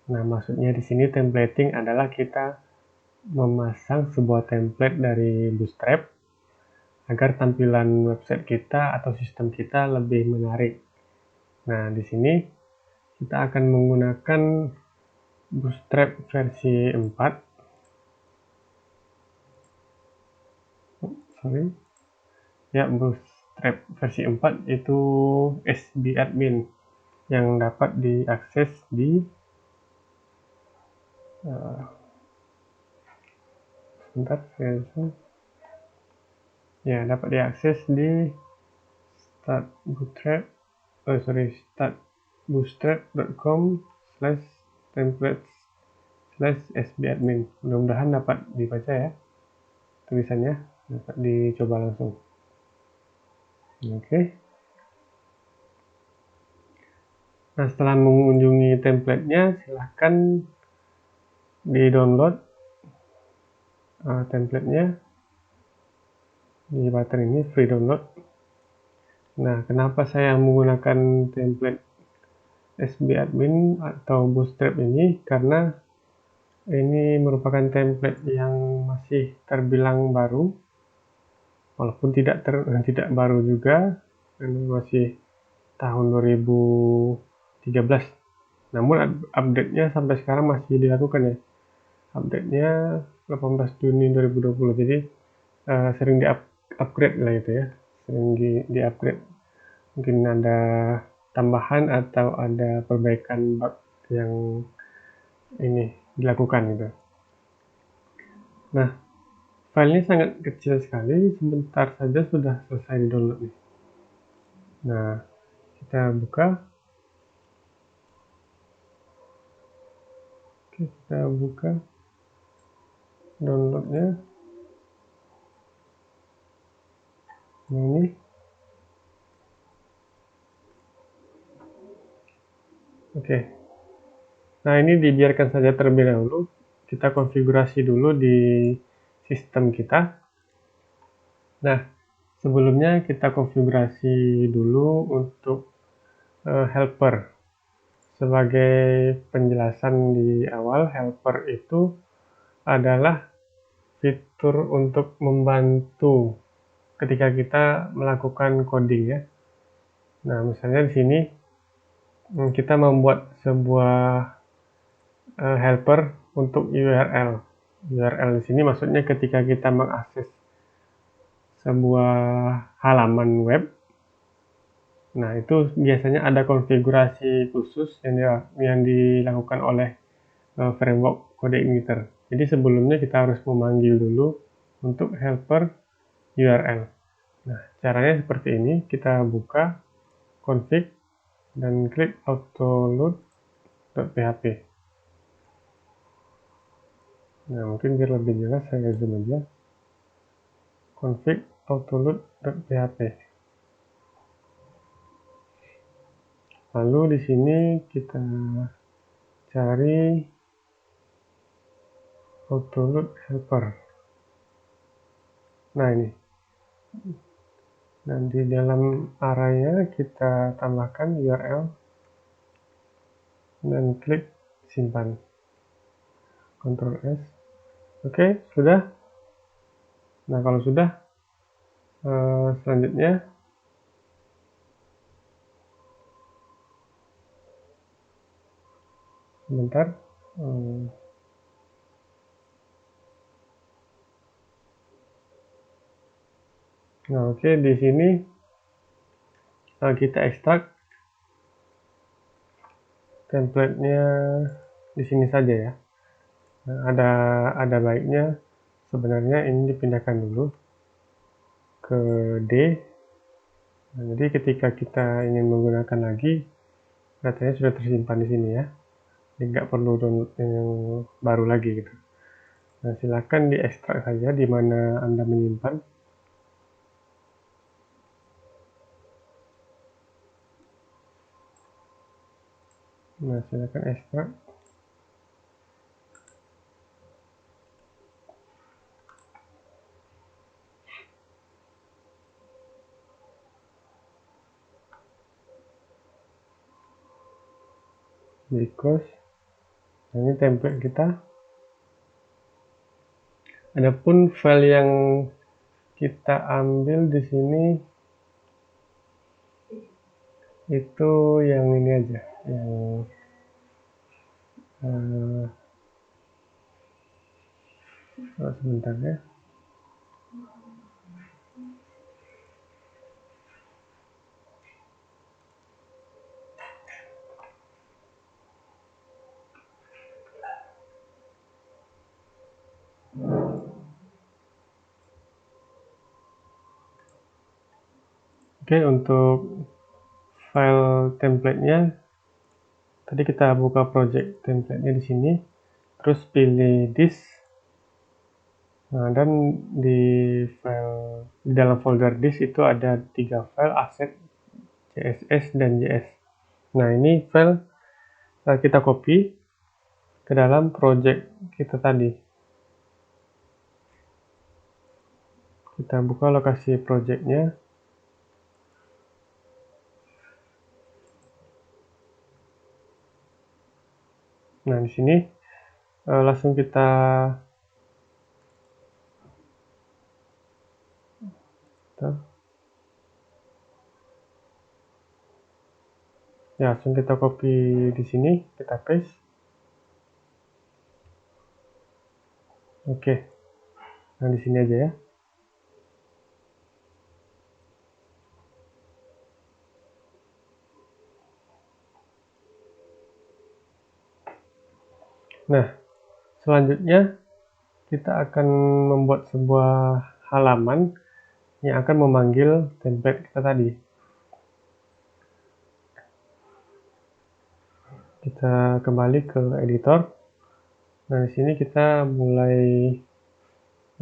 Nah, maksudnya di sini templating adalah kita memasang sebuah template dari Bootstrap agar tampilan website kita atau sistem kita lebih menarik. Nah, di sini kita akan menggunakan Bootstrap versi 4. Bootstrap versi 4 itu SBadmin yang dapat diakses di dapat diakses di startbootstrap.com/templates/sbadmin. Mudah-mudahan dapat dibaca ya tulisannya, dapat dicoba langsung. Oke. Nah, setelah mengunjungi template-nya, silahkan di-download template-nya di button ini, free download. Nah, kenapa saya menggunakan template SBadmin atau Bootstrap ini? Karena ini merupakan template yang masih terbilang baru, walaupun tidak baru juga, ini masih tahun 2013. Namun update-nya sampai sekarang masih dilakukan ya. Update-nya 18 Juni 2020. Jadi sering di-upgrade lah itu ya. Sering di-upgrade. Mungkin ada tambahan atau ada perbaikan bug yang ini dilakukan gitu. Nah, filenya sangat kecil sekali, sebentar saja sudah selesai di-download nih. Nah, kita buka. Oke, kita buka downloadnya. Nah, ini. Oke. Nah, ini dibiarkan saja terlebih dahulu. Kita konfigurasi dulu di sistem kita. Nah, sebelumnya kita konfigurasi dulu untuk helper. Sebagai penjelasan di awal, helper itu adalah fitur untuk membantu ketika kita melakukan coding ya. Nah, misalnya di sini kita membuat sebuah helper untuk URL. URL di sini maksudnya ketika kita mengakses sebuah halaman web. Nah, itu biasanya ada konfigurasi khusus yang dilakukan oleh framework code igniter. Jadi sebelumnya kita harus memanggil dulu untuk helper URL. Nah, caranya seperti ini. Kita buka config dan klik autoload.php. Nah, mungkin biar lebih jelas saya zoom aja. Config autoload.php. Lalu di sini kita cari autoload helper. Nah, ini. Dan di dalam array-nya kita tambahkan URL dan klik simpan. Ctrl S. Oke, sudah. Nah, kalau sudah, selanjutnya sebentar. Nah, oke, di sini kita ekstrak template-nya di sini saja ya. Nah, ada baiknya sebenarnya ini dipindahkan dulu ke D. Nah, jadi ketika kita ingin menggunakan lagi, datanya sudah tersimpan di sini ya. Jadi nggak perlu download yang baru lagi gitu. Nah, silakan diekstrak saja di mana Anda menyimpan. Nah, silakan ekstrak. Because Nah, ini template kita. Adapun file yang kita ambil di sini itu yang ini aja, yang sebentar ya. Oke, untuk file template-nya tadi kita buka project template-nya di sini, terus pilih disk. Nah, dan di dalam folder disk itu ada 3 file, asset, css, dan js. Nah, ini file kita copy ke dalam project kita tadi. Kita buka lokasi projectnya. Nah, di sini langsung kita langsung kita copy di sini, kita paste. Oke. Nah, di sini aja ya. Nah, selanjutnya kita akan membuat sebuah halaman yang akan memanggil template kita tadi. Kita kembali ke editor. Nah, di sini kita mulai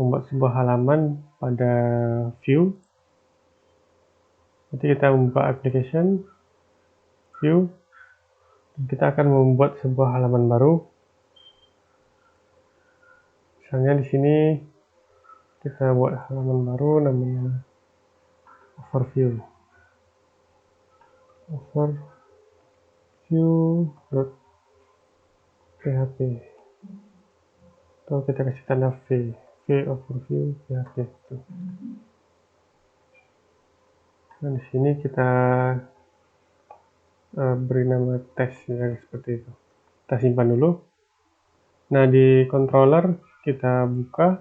membuat sebuah halaman pada view. Nanti kita membuka application, view. Kita akan membuat sebuah halaman baru. Misalnya di sini kita buat halaman baru namanya overview. Overview.php. Atau kita kasih tanda v overview php. Nah, di sini kita beri nama test ya, seperti itu. Kita simpan dulu. Nah, di controller kita buka,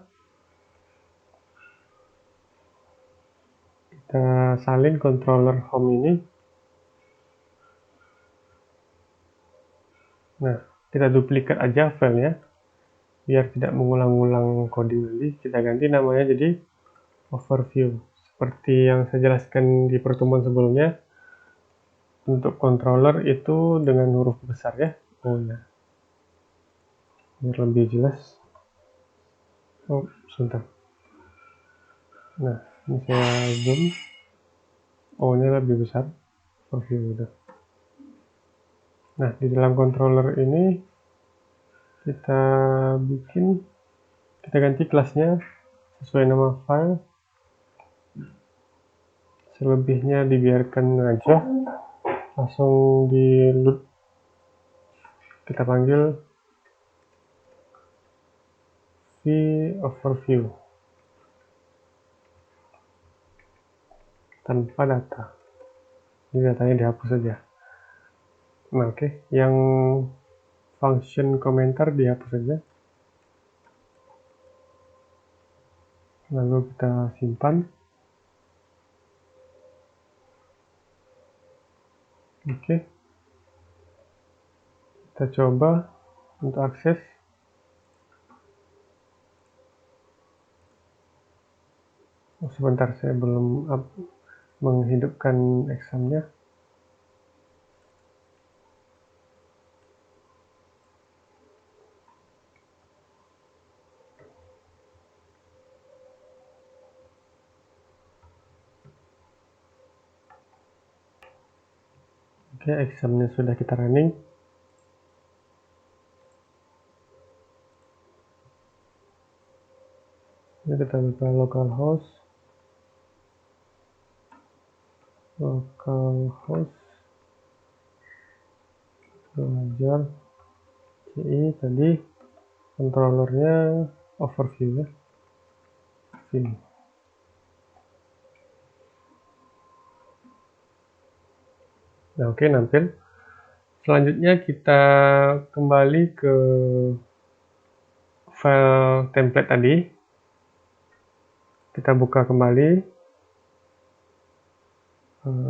kita salin controller home ini. Nah, kita duplikat aja filenya biar tidak mengulang-ulang coding nanti. Kita ganti namanya jadi overview. Seperti yang saya jelaskan di pertemuan sebelumnya, untuk controller itu dengan huruf besar ya. Oh ya, biar lebih jelas. Oh, sebentar. Nah, ini saya zoom. O nya lebih besar. Overview udah. Nah, di dalam controller ini kita ganti kelasnya sesuai nama file. Selebihnya dibiarkan aja, langsung di load. Kita panggil overview tanpa data. Ini datanya dihapus saja. Nah, oke. Yang function komentar dihapus saja. Lalu kita simpan. Oke. Kita coba untuk akses. Oh, sebentar, saya belum menghidupkan examnya. Oke, examnya sudah kita running. Ini kita buka localhost belajar CI tadi controllernya overview ya. View. Nah, oke, nampil. Selanjutnya kita kembali ke file template tadi. Kita buka kembali.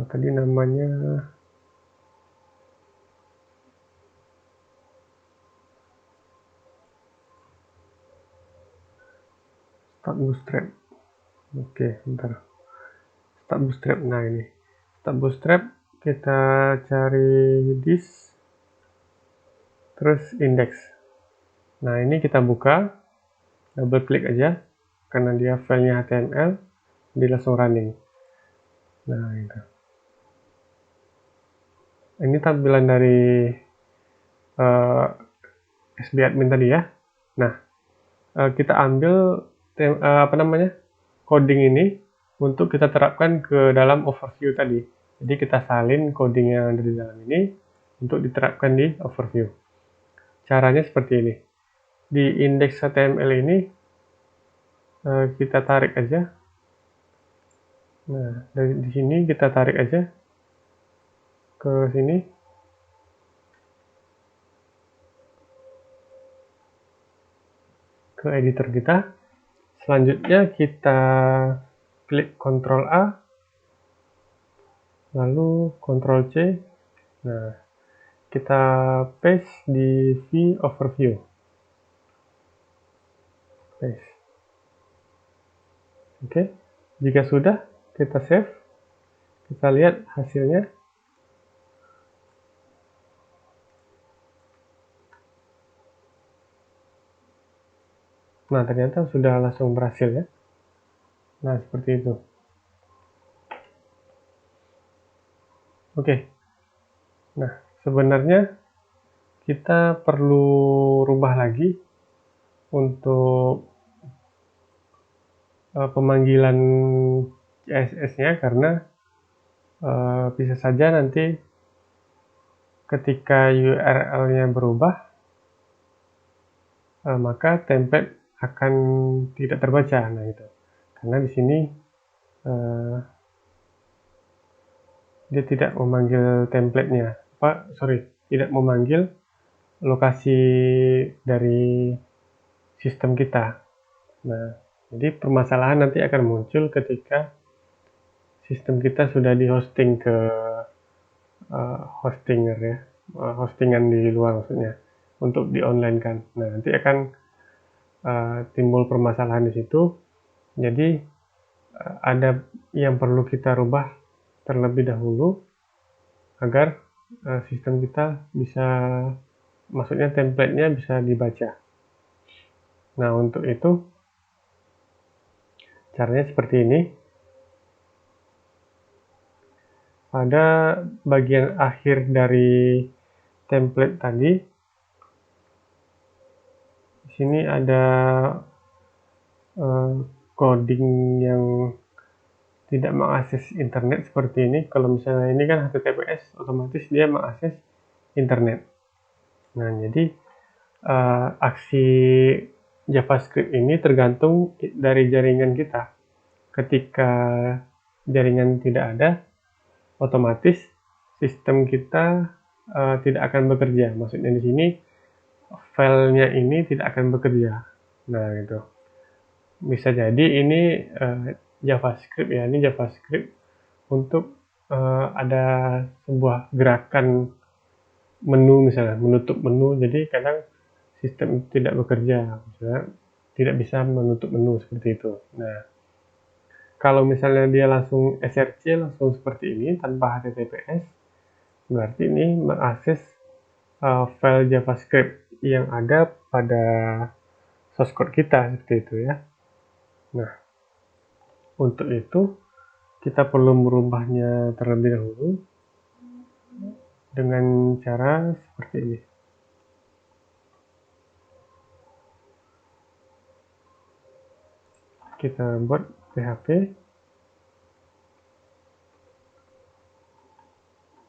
Tadi namanya Start Bootstrap. Oke, bentar. Start Bootstrap. Nah, ini Start Bootstrap. Kita cari this, terus index. Nah, ini kita buka, double klik aja karena dia filenya HTML, dia langsung running. Nah, itu. Ini tampilan dari SB admin tadi ya. Nah, kita ambil coding ini untuk kita terapkan ke dalam overview tadi. Jadi kita salin coding yang ada di dalam ini untuk diterapkan di overview. Caranya seperti ini. Di index HTML ini kita tarik aja. Nah, dari di sini kita tarik aja ke sini. Ke editor kita. Selanjutnya kita klik Ctrl A, lalu Ctrl C. Nah, kita paste di overview. Paste. Oke, jika sudah, kita save. Kita lihat hasilnya. Nah, ternyata sudah langsung berhasil ya. Nah, seperti itu. Oke. Nah, sebenarnya kita perlu rubah lagi untuk pemanggilan CSS-nya karena bisa saja nanti ketika URL-nya berubah, maka template akan tidak terbaca. Nah, itu. Karena di sini dia tidak memanggil template-nya. Tidak memanggil lokasi dari sistem kita. Nah, jadi permasalahan nanti akan muncul ketika sistem kita sudah di hosting ke hostinger ya, hostingan di luar maksudnya, untuk di online kan. Nah, nanti akan timbul permasalahan di situ. Jadi ada yang perlu kita rubah terlebih dahulu agar sistem kita bisa, maksudnya template-nya bisa dibaca. Nah, untuk itu caranya seperti ini. Pada bagian akhir dari template tadi, di sini ada coding yang tidak mengakses internet seperti ini. Kalau misalnya ini kan HTTPS, otomatis dia mengakses internet. Nah, jadi aksi JavaScript ini tergantung dari jaringan kita. Ketika jaringan tidak ada, otomatis sistem kita tidak akan bekerja. Maksudnya di sini filenya ini tidak akan bekerja. Nah, itu bisa jadi ini JavaScript ya, ini JavaScript untuk ada sebuah gerakan menu, misalnya menutup menu, jadi kadang sistem itu tidak bekerja, misalnya tidak bisa menutup menu seperti itu. Nah, kalau misalnya dia langsung src langsung seperti ini tanpa HTTPS, berarti ini mengakses file JavaScript yang ada pada source code kita seperti itu ya. Nah, untuk itu kita perlu merubahnya terlebih dahulu dengan cara seperti ini. Kita buat PHP,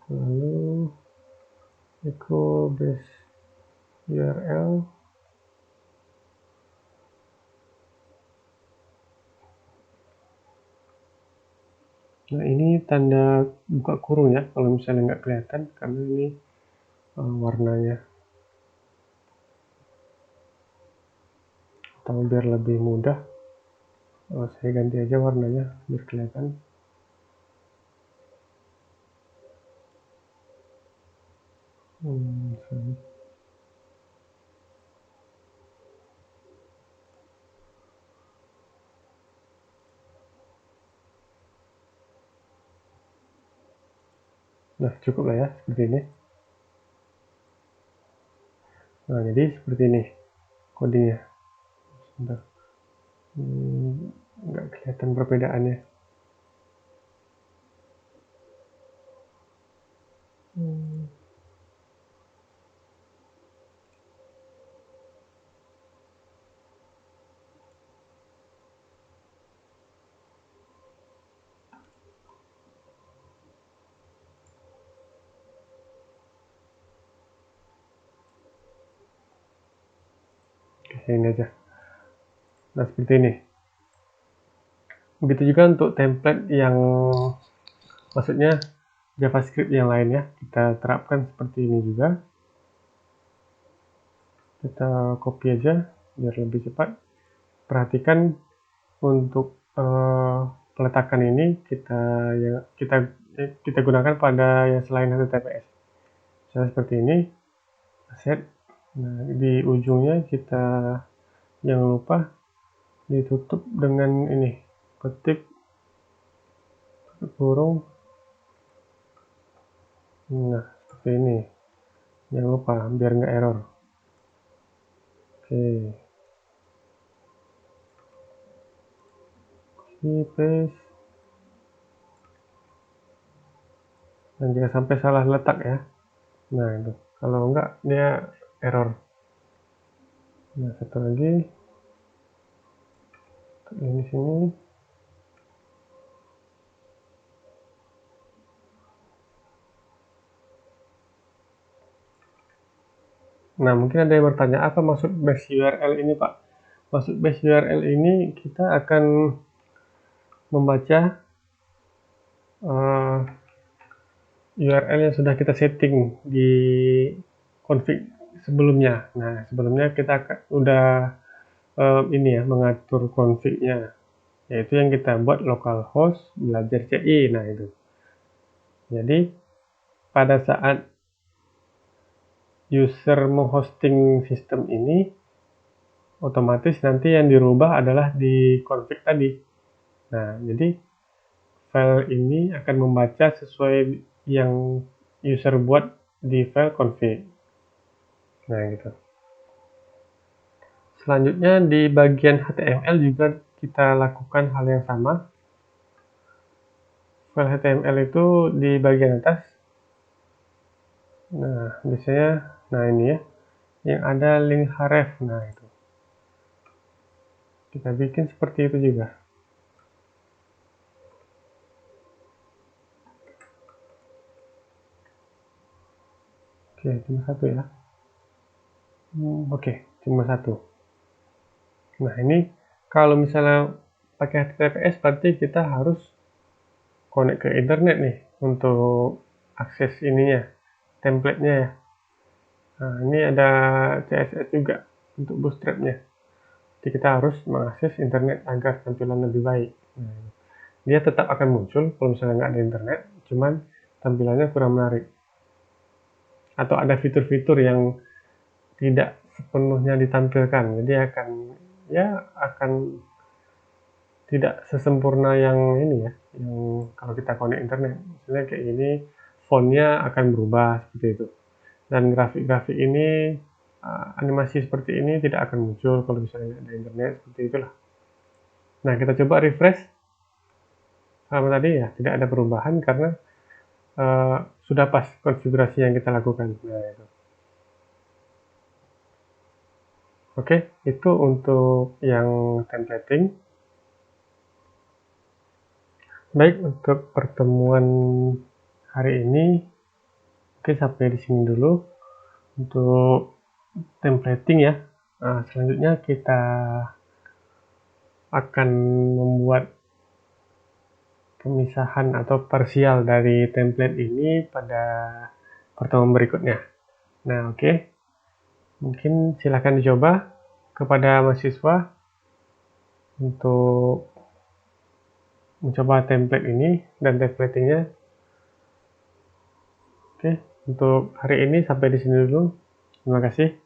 lalu echo base URL. Nah, ini tanda buka kurung ya, kalau misalnya nggak kelihatan, karena ini warnanya. Atau biar lebih mudah, saya ganti aja warnanya, biar kelihatan. Nah, cukup lah ya, seperti ini. Nah, jadi seperti ini kodenya. Sebentar. Nggak kelihatan perbedaannya. Oke, ini aja. Nah, seperti ini. Begitu juga untuk template yang, maksudnya JavaScript yang lainnya, kita terapkan seperti ini juga. Kita copy aja biar lebih cepat. Perhatikan untuk peletakan ini kita gunakan pada yang selain HTTPS. Misalnya seperti ini, set. Nah, di ujungnya kita jangan lupa ditutup dengan ini, ketik kurung. Nah, seperti ini. Jangan lupa biar nggak error. Oke. Paste. Dan jika sampai salah letak ya. Nah, itu. Kalau enggak dia error. Nah, satu lagi. Ini sini. Nah, mungkin ada yang bertanya, apa maksud base URL ini, Pak? Maksud base URL ini kita akan membaca URL yang sudah kita setting di config sebelumnya. Nah, sebelumnya kita udah ini ya, mengatur config-nya, yaitu yang kita buat localhost belajar CI. Nah, itu. Jadi, pada saat user menghosting sistem ini, otomatis nanti yang dirubah adalah di config tadi. Nah, jadi file ini akan membaca sesuai yang user buat di file config. Nah, gitu. Selanjutnya di bagian HTML juga kita lakukan hal yang sama. File HTML itu di bagian atas. Nah, biasanya, nah ini ya, yang ada link href. Nah, itu. Kita bikin seperti itu juga. Oke, cuma satu ya. Oke, cuma satu. Nah, ini kalau misalnya pakai HTTPS berarti kita harus connect ke internet nih untuk akses ininya, template-nya ya. Nah, ini ada CSS juga untuk bootstrap-nya. Jadi kita harus mengakses internet agar tampilan lebih baik. Nah, dia tetap akan muncul kalau misalnya nggak ada internet, cuman tampilannya kurang menarik. Atau ada fitur-fitur yang tidak sepenuhnya ditampilkan, jadi akan tidak sesempurna yang ini ya, yang kalau kita connect internet. Misalnya kayak gini, fontnya akan berubah seperti itu. Dan grafik-grafik ini, animasi seperti ini tidak akan muncul kalau misalnya ada internet, seperti itulah. Nah, kita coba refresh. Sama tadi ya, tidak ada perubahan karena sudah pas konfigurasi yang kita lakukan. Nah, itu. Oke, itu untuk yang templating. Baik, untuk pertemuan hari ini mungkin sampai di sini dulu. Untuk templating ya. Nah, selanjutnya kita akan membuat pemisahan atau parsial dari template ini pada pertemuan berikutnya. Nah, oke. Mungkin silakan dicoba kepada mahasiswa untuk mencoba template ini dan templatingnya. Oke, untuk hari ini sampai di sini dulu. Terima kasih.